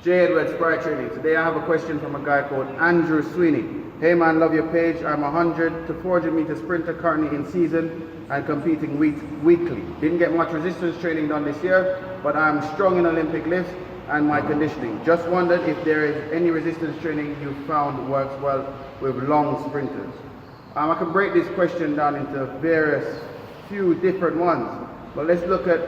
J. Edwards, Sprite Training. Today I have a question from a guy called Andrew Sweeney. Hey man, love your page. I'm a 100 to 400 meter sprinter currently in season and competing weekly. Didn't get much resistance training done this year, but I'm strong in Olympic lifts and my conditioning. Just wondered if there is any resistance training you found works well with long sprinters. I can break this question down into various few different ones. But let's look at,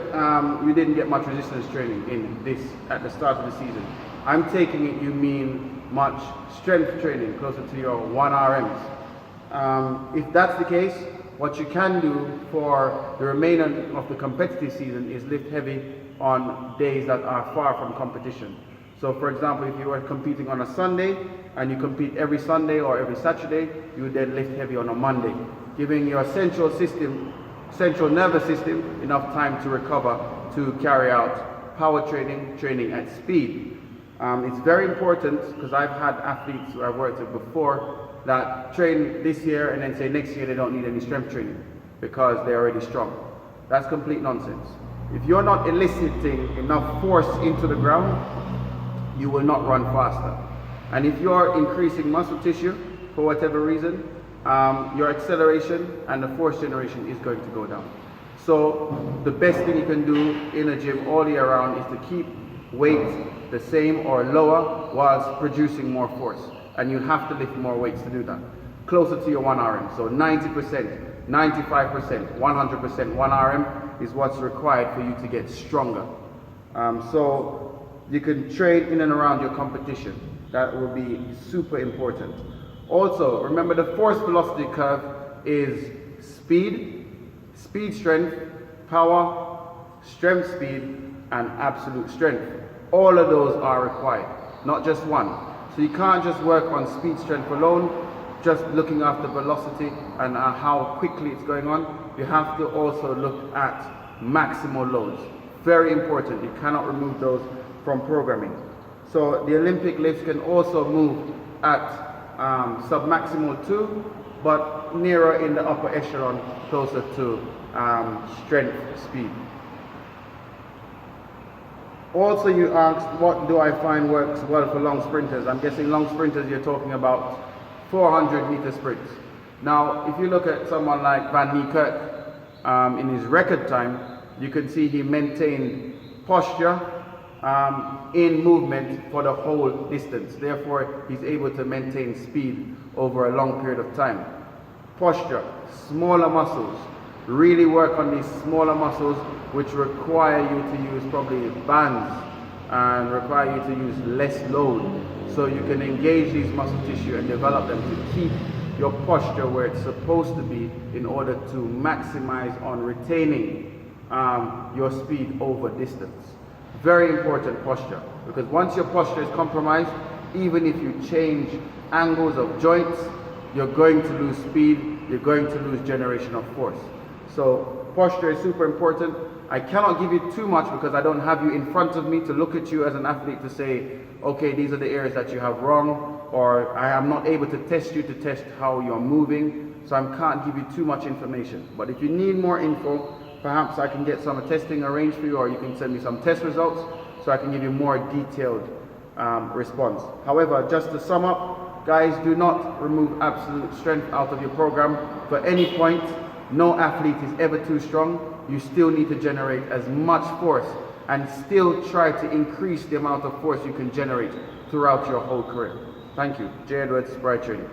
we didn't get much resistance training in this at the start of the season. I'm taking it you mean much strength training, closer to your 1 RMs. If that's the case, what you can do for the remainder of the competitive season is lift heavy on days that are far from competition. So for example, if you were competing on a Sunday and you compete every Sunday or every Saturday, you would then lift heavy on a Monday, giving your central nervous system enough time to recover to carry out power training at speed. It's very important because I've had athletes who I've worked with before that train this year and then say next year they don't need any strength training because they're already strong. That's complete nonsense. If you're not eliciting enough force into the ground, you will not run faster. And if you're increasing muscle tissue for whatever reason, your acceleration and the force generation is going to go down. So the best thing you can do in a gym all year round is to keep weight the same or lower whilst producing more force. And you have to lift more weights to do that. Closer to your 1 RM. So 90%, 95%, 100% 1 RM is what's required for you to get stronger. So you can train in and around your competition. That will be super important. Also, remember the force velocity curve is speed, strength, power, strength, speed, and absolute strength. All of those are required, not just one. So you can't just work on speed strength alone, just looking after velocity and how quickly it's going on. You have to also look at maximal loads. Very important, you cannot remove those from programming. So the Olympic lifts can also move at submaximal too, but nearer in the upper echelon, closer to strength, speed. Also, you asked, what do I find works well for long sprinters? I'm guessing long sprinters, you're talking about 400 meter sprints. Now, if you look at someone like Van Niekerk, in his record time, you can see he maintained posture in movement for the whole distance. Therefore, he's able to maintain speed over a long period of time. Posture, smaller muscles. Really work on these smaller muscles which require you to use probably bands and require you to use less load. So you can engage these muscle tissue and develop them to keep your posture where it's supposed to be in order to maximize on retaining your speed over distance. Very important posture, because once your posture is compromised, even if you change angles of joints, you're going to lose speed, you're going to lose generation of force. So posture is super important. I cannot give you too much because I don't have you in front of me to look at you as an athlete to say, okay, these are the areas that you have wrong, or I am not able to test you to test how you're moving, so I can't give you too much information. But if you need more info, perhaps I can get some testing arranged for you, or you can send me some test results so I can give you more detailed response. However, just to sum up, guys, do not remove absolute strength out of your program for any point. No athlete is ever too strong. You still need to generate as much force and still try to increase the amount of force you can generate throughout your whole career. Thank you. J. Edwards, Sprite Training.